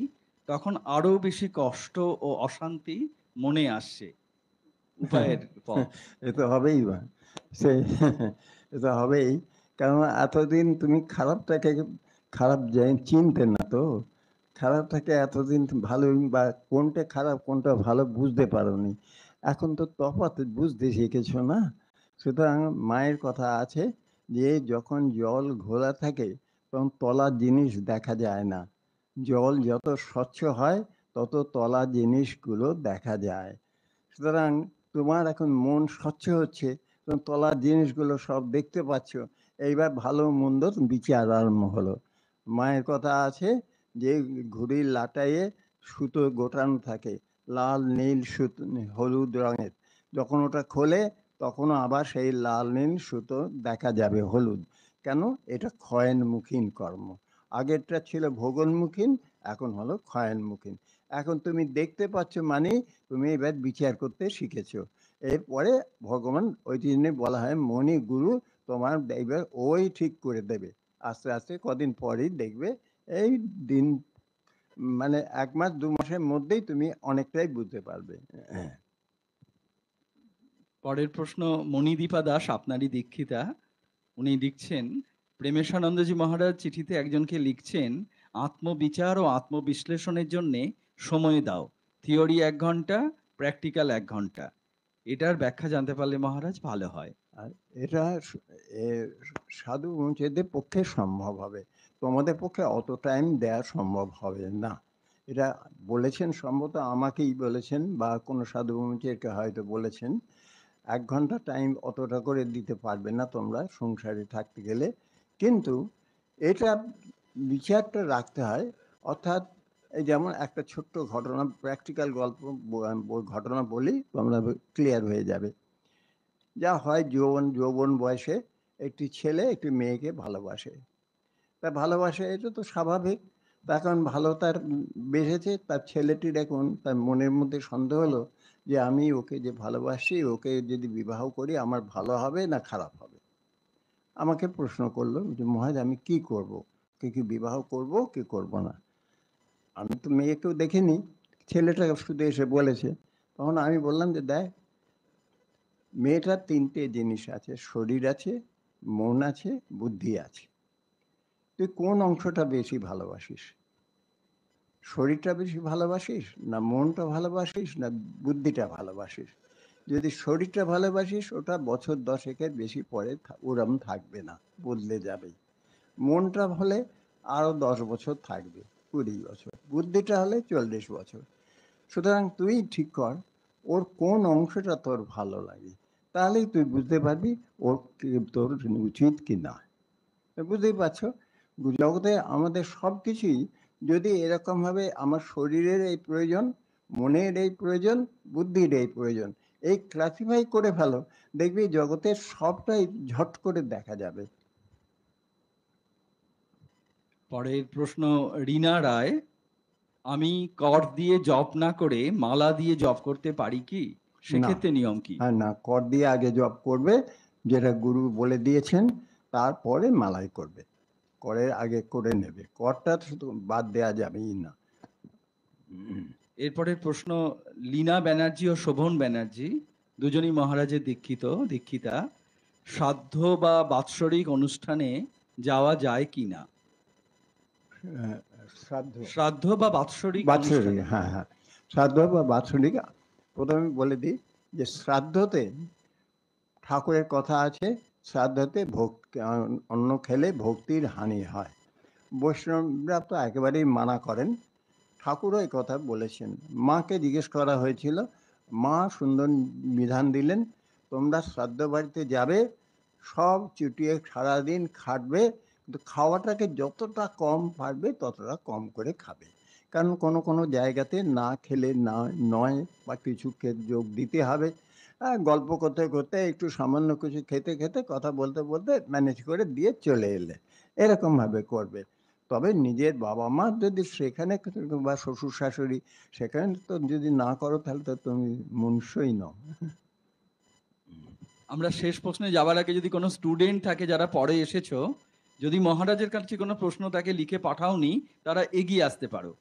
তখন আরো বেশি কষ্ট ও অশান্তি মনে আসছে। উপায়ের পথ। এ তো হবেই বা সে এ তো হবেই। কারণ এতদিন তুমি খারাপটাকে খারাপ চিনতে না তো। খারাপটাকে এতদিন ভালো বা কোনটা খারাপ কোনটা ভালো বুঝতে পারোনি। এখন তো তফাৎ বুঝতে শিখেছো না। সুতরাং মায়ের কথা আছে যে যখন জল ঘোলা থাকে তখন তলার জিনিস দেখা যায় না। জল যত স্বচ্ছ হয় তত তলার জিনিসগুলো দেখা যায়। সুতরাং তোমার এখন মন স্বচ্ছ হচ্ছে, তুমি তলার জিনিসগুলো সব দেখতে পাচ্ছ। এইবার ভালো মন্দ বিচার আরম্ভ হলো। মায়ের কথা আছে যে ঘুড়ির লাটাইয়ে সুতো গোটানো থাকে, লাল নীল সুতো, হলুদ রঙের। যখন ওটা খোলে তখনও আবার সেই লাল নীল সুতো দেখা যাবে হলুদ। কেন? এটা ক্ষয়নমুখীন কর্ম। আগেরটা ছিল ভোগনমুখীন, এখন হলো ক্ষয়নমুখীন। এখন তুমি দেখতে পাচ্ছ মানে তুমি এবার বিচার করতে শিখেছো। এরপরে ভগবান, ওই জন্য বলা হয় মনি গুরু, তোমার এবার ওই ঠিক করে দেবে। আস্তে আস্তে কদিন পরেই দেখবে এই দিন, মানে 1 মাস 2 মাসের মধ্যেই তুমি অনেকটাই বুঝতে পারবে। পরের প্রশ্ন মণিদীপা দাস, আপনারই দীক্ষিতা। উনি লিখছেন, প্রেমেশানন্দজি মহারাজ চিঠিতে একজনকে লিখছেন, আত্মবিচার ও আত্মবিশ্লেষণের জন্য সময় দাও, থিওরি 1 ঘন্টা, প্র্যাকটিক্যাল 1 ঘন্টা। এটার ব্যাখ্যা জানতে পারলে মহারাজ ভালো হয়। আর এটা এ সাধু অনুচ্ছেদের পক্ষে সম্ভব হবে, তোমাদের পক্ষে অত টাইম দেওয়া সম্ভব হবে না। এটা বলেছেন সম্ভবত আমাকেই বলেছেন বা কোনো সাধু অনুচ্ছেদকে হয়তো বলেছেন, 1 ঘন্টা টাইম অতটা করে দিতে পারবে না তোমরা সংসারে থাকতে গেলে। কিন্তু এটা বিচারটা রাখতে হয়। অর্থাৎ এই যেমন একটা ছোট্ট ঘটনা, প্র্যাকটিক্যাল গল্প ঘটনা বলি, তোমরা ক্লিয়ার হয়ে যাবে। যা হয়, যৌবন যৌবন বয়সে একটি ছেলে একটি মেয়েকে ভালোবাসে। তা ভালোবাসে, এটা তো স্বাভাবিক। তা এখন ভালো তার বেসেছে, তার ছেলেটির এখন তার মনের মধ্যে সন্দেহ হলো যে আমি ওকে যে ভালোবাসি, ওকে যদি বিবাহ করি আমার ভালো হবে না খারাপ হবে। আমাকে প্রশ্ন করলো যে মহারাজ আমি কি করব, কে কি বিবাহ করব কি করব না। আমি তো মেয়েকেও দেখিনি, ছেলেটা শুধু এসে বলেছে। তখন আমি বললাম যে দেখ, মেয়েটার 3টে জিনিস আছে, শরীর আছে, মন আছে, বুদ্ধি আছে। তুই কোন অংশটা বেশি ভালোবাসিস? শরীরটা বেশি ভালোবাসিস, না মনটা ভালোবাসিস, না বুদ্ধিটা ভালোবাসিস? যদি শরীরটা ভালোবাসিস ওটা বছর 10-এর বেশি পরে ওরম থাকবে না, বদলে যাবে। মনটা হলে আরো 10 বছর থাকবে, 20 বছর। বুদ্ধিটা হলে 40 বছর। সুতরাং তুই ঠিক কর ওর কোন অংশটা তোর ভালো লাগে, তাহলেই তুই বুঝতে পারবি ওর তোর উচিত কি না। বুঝতেই পারছো, জগতে আমাদের সব কিছুই যদি এরকমভাবে আমার শরীরের এই প্রয়োজন, মনের এই প্রয়োজন, বুদ্ধির এই প্রয়োজন, এই ক্লাসিফাই করে ফেলো, দেখবি জগতের সবটাই ঝট করে দেখা যাবে। পরের প্রশ্ন রিনা রায়, আমি কর দিয়ে জপ না করে মালা দিয়ে জপ করতে পারি কি? না, সেক্ষেত্রে নিয়ম কি? হ্যাঁ, না, কর দিয়ে আগে জপ করবে, যেটা গুরু বলে দিয়েছেন। তারপরে মালাই করবে, করের আগে করে নেবে, করটা শুধু বাদ দেওয়া যাবেই না। এরপরের প্রশ্ন, লীনা ব্যানার্জি ও শোভন ব্যানার্জি দুজনই মহারাজের দীক্ষিতা, শ্রাদ্ধ বা বাৎসরিক অনুষ্ঠানে যাওয়া যায় কিনা? শ্রাদ্ধ শ্রাদ্ধ বা বাৎসরিক বাৎসরিক, অনুষ্ঠানে। হ্যাঁ হ্যাঁ, শ্রাদ্ধ বা বাৎসরিক। প্রথমে বলে দিই যে শ্রাদ্ধতে ঠাকুরের কথা আছে, শ্রাদ্ধতে অন্ন খেলে ভক্তির হানি হয়। বৈষ্ণবরা তো একেবারেই মানা করেন, ঠাকুরও এই কথা বলেছেন। মাকে জিজ্ঞেস করা হয়েছিল, মা সুন্দর বিধান দিলেন, তোমরা শ্রাদ্ধ বাড়িতে যাবে, সব চুটিয়ে সারাদিন খাটবে, কিন্তু খাওয়াটাকে যতটা কম পারবে ততটা কম করে খাবে। কারণ কোনো কোনো জায়গাতে না খেলে না নয়, বা কিছু যোগ দিতে হবে। গল্প করতে করতে একটু সামান্য কিছু খেতে খেতে কথা বলতে বলতে ম্যানেজ করে দিয়ে চলে এলে, এরকমভাবে করবে। তবে নিজের বাবা মা যদি সেখানে, বা শ্বশুর শাশুড়ি সেখানে তো যদি না করো, তাহলে তো তুমি মনুষ্যই নও। আমরা শেষ প্রশ্নে যাওয়ার আগে যদি কোনো স্টুডেন্ট থাকে যারা পরে এসেছো, যদি মহারাজের কাছে কোনো প্রশ্ন তাকে লিখে পাঠাওনি, তারা এগিয়ে আসতে পারো।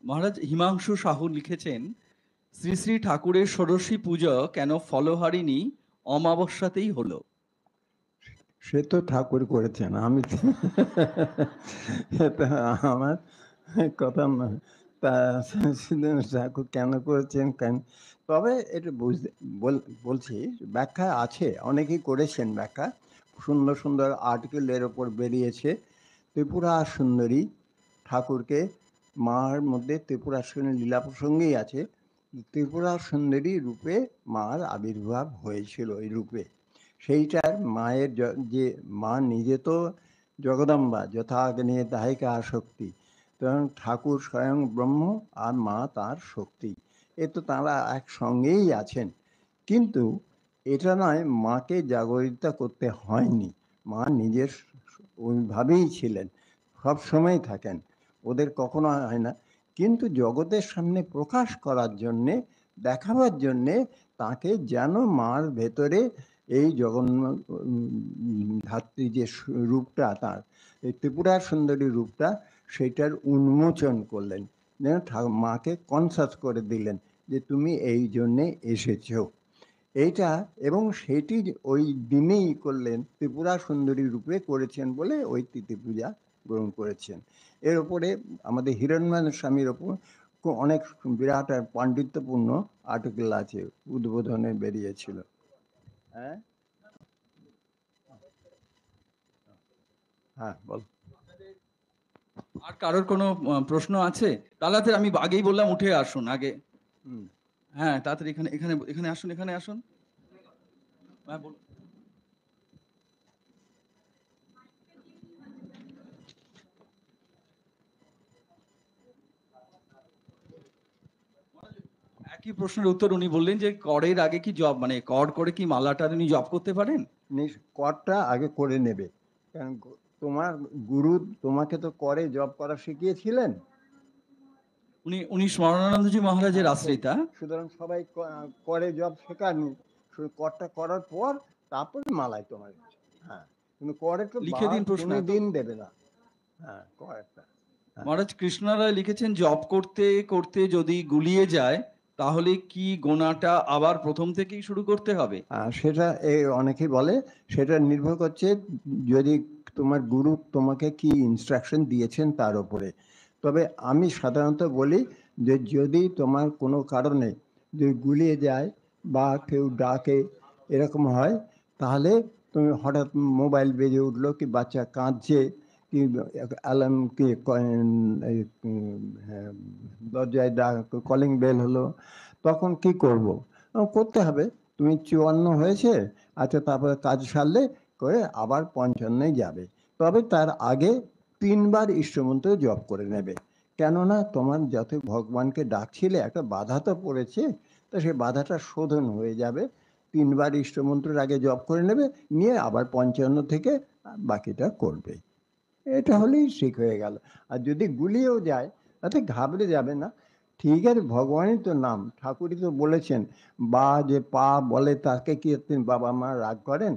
মহারাজ হিমাংশু সাহু লিখেছেন, শ্রী শ্রী ঠাকুরের ষোড়শী পুজো কেন ফলহারিণী অমাবস্যাতেই হলো? সে তো ঠাকুর করেছেন, আমি এটা আমার কথা না। তা ঠাকুর কেন করেছেন কেন, তবে এটা বুঝতে বলছি, ব্যাখ্যা আছে, অনেকেই করেছেন ব্যাখ্যা, সুন্দর সুন্দর আর্টিকেল এর ওপর বেরিয়েছে। ত্রিপুরা সুন্দরী ঠাকুরকে, মার মধ্যে ত্রিপুরা সুন্দরী লীলা প্রসঙ্গেই আছে, ত্রিপুরা সুন্দরী রূপে মার আবির্ভাব হয়েছিল। এই রূপে সেইটার মায়ের যে মা নিজে তো জগদম্বা, যথাগ্নে দাহিকা শক্তি, তখন ঠাকুর স্বয়ং ব্রহ্ম আর মা তার শক্তি, এ তো তাঁরা একসঙ্গেই আছেন। কিন্তু এটা নয় মাকে জাগরিত করতে হয়নি, মা নিজের ওইভাবেই ছিলেন, সব সময় থাকেন, ওদের কখনো হয় না। কিন্তু জগতের সামনে প্রকাশ করার জন্যে, দেখাবার জন্যে, তাকে যেন মার ভেতরে এই জগন্নাথ ধাত্রী যে রূপটা তার, এই ত্রিপুরা সুন্দরী রূপটা, সেটার উন্মোচন করলেন, যেন মাকে কনসাস করে দিলেন যে তুমি এই জন্যে এসেছো এইটা। এবং সেটি ওই দিনেই করলেন, ত্রিপুরা সুন্দরী রূপে করেছেন বলে ওই তিথি পূজা গ্রহণ করেছেন। এর ওপরে আমাদের হিরণ্ময় স্বামীর ওপর অনেক বিরাট পাণ্ডিত্যপূর্ণ আর্টিকেল আছে, উদ্বোধনে বেরিয়েছিল। হ্যাঁ হ্যাঁ, বল। আর কারোর কোনো প্রশ্ন আছে? তাহলে আমি আগেই বললাম উঠে আসুন আগে। হ্যাঁ, তাড়াতাড়ি এখানে এখানে এখানে আসুন, এখানে আসুন। হ্যাঁ, বলুন। একই প্রশ্নের উত্তর উনি বললেন যে করের আগে কি জব, মানে কর করে কি মালাটা উনি জব করতে পারেন? করটা আগে করে নেবে, কারণ তোমার গুরু তোমাকে তো করে জব করা শিখিয়েছিলেন। উনি উনি স্মরণানন্দজি মহারাজের আশ্রিতা। সুতরাং সবাই করে জব শেখানি, করটা করার পর তারপরে মালায় তোমার। হ্যাঁ, কিন্তু করে তো লিখে বাদ দিন প্রশ্ন। কোনো দিন দেবে না। হ্যাঁ, করেটা। মহারাজ কৃষ্ণ রায় লিখেছেন, জব করতে করতে যদি গুলিয়ে যায় তাহলে কি গোনাটা আবার প্রথম থেকেই শুরু করতে হবে? সেটা অনেকেই বলে, সেটা নির্ভর করছে যদি তোমার গুরু তোমাকে কি ইনস্ট্রাকশন দিয়েছেন তার উপরে। তবে আমি সাধারণত বলি যে যদি তোমার কোনো কারণে যদি গুলিয়ে যায় বা কেউ ডাকে এরকম হয়, তাহলে তুমি হঠাৎ মোবাইল বেজে উঠলো, কি বাচ্চা কাঁদছে, কি অ্যালার্ম, কি দরজায় কলিং বেল হলো, তখন কি করব? করতে হবে, তুমি 54 হয়েছে, আচ্ছা তারপরে কাজ সারলে করে আবার 55 যাবে। তবে তার আগে 3বার ইষ্টমন্ত্র জপ করে নেবে, কেননা তোমার যত ভগবানকে ডাকছিলে একটা বাধা তো পড়েছে, তো সেই বাধাটা শোধন হয়ে যাবে। 3বার ইষ্টমন্ত্রের আগে জপ করে নেবে, নিয়ে আবার 55 থেকে বাকিটা করবে। এটা হলেই ঠিক হয়ে গেল। আর যদি গুলিয়েও যায় তাতে ঘাবড়ে যাবে না, ঠিক আছে, ভগবানই তো নাম, ঠাকুরই তো বলেছেন, বা যে পা বলে তাকে কি বাবা মা রাগ করেন?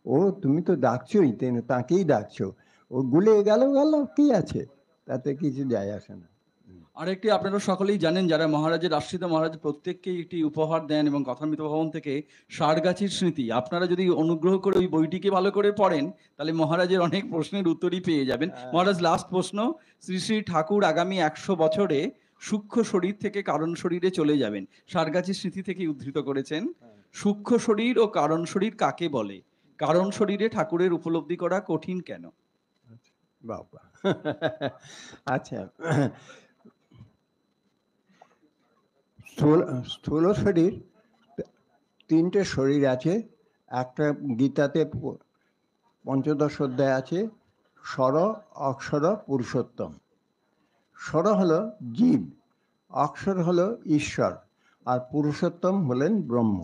ও তুমি তো ডাকছোই, তাকেই ডাকছো, ও গুলিয়ে গেল গেল, কি আছে, তাতে কিছু যায় আসে না। আরেকটি, আপনারা সকলেই জানেন যারা মহারাজের আশ্রিত, মহারাজ প্রত্যেককেই একটি উপহার দেন এবং কথামৃত ভবন থেকে ষাড়গাছির স্মৃতি, আপনারা যদি অনুগ্রহ করে ওই বইটিকে ভালো করে পড়েন তাহলে মহারাজের অনেক প্রশ্নের উত্তরই পেয়ে যাবেন। মহারাজ, লাস্ট প্রশ্ন, শ্রী শ্রী ঠাকুর আগামী 100 বছরে সূক্ষ্ম শরীর থেকে কারণ শরীরে চলে যাবেন, ষাড়গাছির স্মৃতি থেকে উদ্ধৃত করেছেন। সূক্ষ্ম শরীর ও কারণ শরীর কাকে বলে? কারণ শরীরে ঠাকুরের উপলব্ধি করা কঠিন কেন? বাবা আচ্ছা, স্থূল শরীর, তিনটে শরীর আছে। একটা গীতাতে পঞ্চদশ অধ্যায় আছে, স্বর, অক্ষর, পুরুষোত্তম। স্বর হলো জীব, অক্ষর হলো ঈশ্বর, আর পুরুষোত্তম হলেন ব্রহ্ম।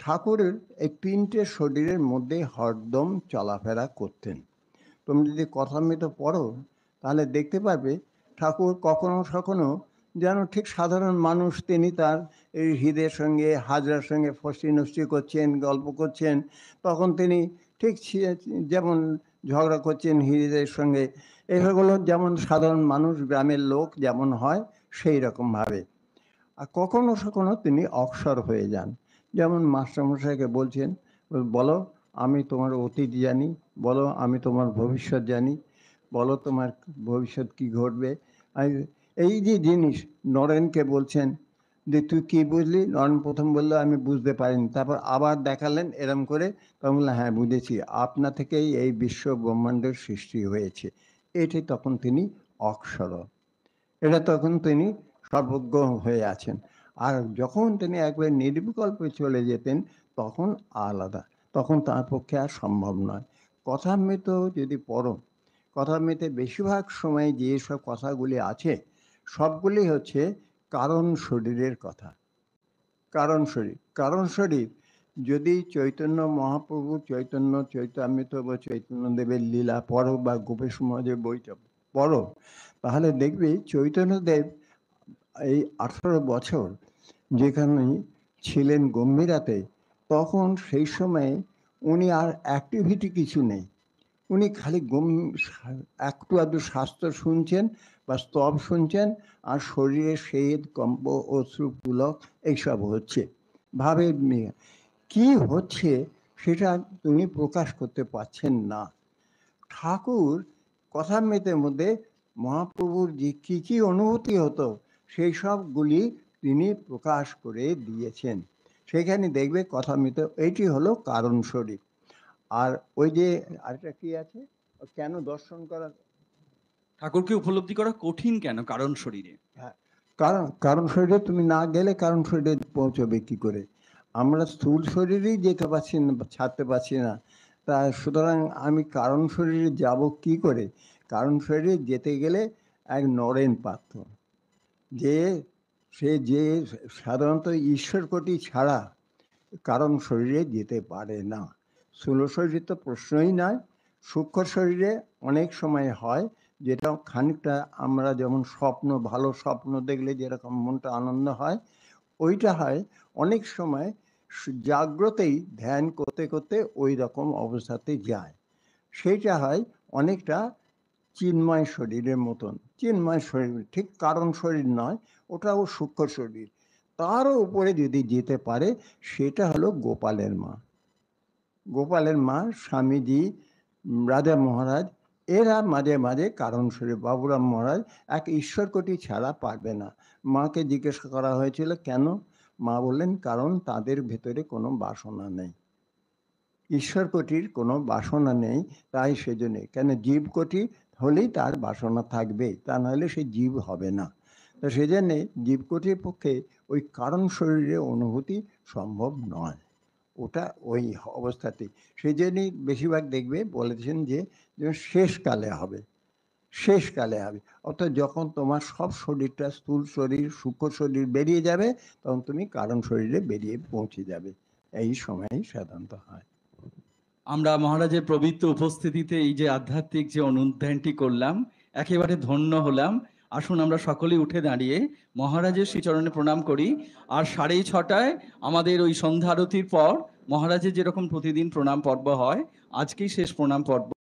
ঠাকুরের এই তিনটে শরীরের মধ্যে হরদম চলাফেরা করতেন। তুমি যদি কথামৃত পড়ো তাহলে দেখতে পাবে ঠাকুর কখনো কখনো যেন ঠিক সাধারণ মানুষ, তিনি তার এই হৃদের সঙ্গে হাজরার সঙ্গে ফষ্টি নষ্টি করছেন, গল্প করছেন, তখন তিনি ঠিক যেমন ঝগড়া করছেন হৃদের সঙ্গে, এগুলো যেমন সাধারণ মানুষ, গ্রামের লোক যেমন হয় সেই রকমভাবে। আর কখনো কখনো তিনি অক্ষর হয়ে যান, যেমন মাস্টারমশাইকে বলছেন, বলো আমি তোমার অতীত জানি, বলো আমি তোমার ভবিষ্যৎ জানি, বলো তোমার ভবিষ্যৎ কি ঘটবে। এই যে জিনিস নরেনকে বলছেন যে তুই কি বুঝলি, নরেন প্রথম বললো আমি বুঝতে পারিনি, তারপর আবার দেখালেন এরম করে, তখন বললাম হ্যাঁ বুঝেছি, আপনা থেকেই এই বিশ্ব ব্রহ্মাণ্ডের সৃষ্টি হয়েছে। এটি তখন তিনি অক্ষর, এটা তখন তিনি সর্বজ্ঞ হয়ে আছেন। আর যখন তিনি একবার নির্বিকল্পে চলে যেতেন তখন আলাদা, তখন তার পক্ষে আর সম্ভব নয়। কথামৃত যদি পড়ো, কথামৃতে বেশিরভাগ সময় যেসব কথাগুলি আছে সবগুলি হচ্ছে কারণ শরীরের কথা। কারণ শরীর, কারণ শরীর যদি চৈতন্য মহাপ্রভু চৈতন্যামৃত বা চৈতন্যদেবের লীলা পড়ো বা গোপেশ মহারাজের বইটা পড়ো, তাহলে দেখবে চৈতন্যদেব এই 18 বছর যেখানে ছিলেন গম্ভীরাতে, তখন সেই সময়ে উনি আর অ্যাক্টিভিটি কিছু নেই, উনি খালি একটু আধটু শাস্ত্র শুনছেন বা স্তব শুনছেন, আর শরীরে স্বেদ, কম্প, অশ্রু, পুলক এইসব হচ্ছে। ভাবে কি হচ্ছে সেটা তিনি প্রকাশ করতে পারছেন না। ঠাকুর কথামৃতের মধ্যে মহাপ্রভুর যে কী কী অনুভূতি হতো সেই সবগুলি তিনি প্রকাশ করে দিয়েছেন। সেখানে দেখবে কথামৃত, এইটি হলো কারণ শরীর। আর ওই যে আরেকটা কি আছে, কেন দর্শন করা, ঠাকুরকে উপলব্ধি করা কঠিন কেন কারণ শরীরে? হ্যাঁ, কারণ কারণ শরীরে তুমি না গেলে কারণ শরীরে পৌঁছবে কি করে? আমরা স্থূল শরীরেই যেতে পারছি না, ছাড়তে পারছি না, তা সুতরাং আমি কারণ শরীরে যাব কি করে? কারণ শরীরে যেতে গেলে এক নরেন পাত্র, যে যে সাধারণত ঈশ্বর কোটি ছাড়া কারণ শরীরে যেতে পারে না। স্থূল শরীরে তো প্রশ্নই নয়। সূক্ষ্ম শরীরে অনেক সময় হয় যেটা খানিকটা আমরা যেমন স্বপ্ন, ভালো স্বপ্ন দেখলে যেরকম মনটা আনন্দ হয়, ওইটা হয় অনেক সময় জাগ্রতেই ধ্যান করতে করতে ওই রকম অবস্থাতে যায়। সেইটা হয় অনেকটা চিন্ময় শরীরের মতন। চিন্ময় শরীর ঠিক কারণ শরীর নয়, ওটাও সূক্ষ্ম শরীর। তারও উপরে যদি যেতে পারে সেটা হলো গোপালের মা। গোপালের মা, স্বামীজি, রাজা মহারাজ, এরা মাঝে মাঝে কারণ শরীর, বাবুরাম মহারাজ এক ঈশ্বর কোটি ছাড়া পারবে না। মাকে জিজ্ঞাসা করা হয়েছিল কেন, মা বললেন কারণ তাদের ভেতরে কোনো বাসনা নেই, ঈশ্বর কোটির কোনো বাসনা নেই, তাই সেজন্য। কেন জীব কোটি হলেই তার বাসনা থাকবে, তা নাহলে সে জীব হবে না। তো সেজন্যে জীবকোটির পক্ষে ওই কারণ শরীরে অনুভূতি সম্ভব নয়, ওটা ওই অবস্থাতেই। সেই জন্যই বেশিরভাগ দেখবে বলেছেন যে শেষকালে হবে, শেষকালে হবে, অর্থাৎ যখন তোমার সব শরীরটা, স্থূল শরীর, সূক্ষ্ম শরীর বেরিয়ে যাবে, তখন তুমি কারণ শরীরে বেরিয়ে পৌঁছে যাবে। এই সময়ই সাধারণত হয়। আমরা মহারাজের পবিত্র উপস্থিতিতে এই যে আধ্যাত্মিক যে অনুধ্যানটি করলাম, একেবারে ধন্য হলাম। আসুন আমরা সকলেই উঠে দাঁড়িয়ে মহারাজের শ্রীচরণে প্রণাম করি। আর 6:30 আমাদের ওই সন্ধ্যা আরতির পর মহারাজের যেরকম প্রতিদিন প্রণাম পর্ব হয়, আজকেই শেষ প্রণাম পর্ব।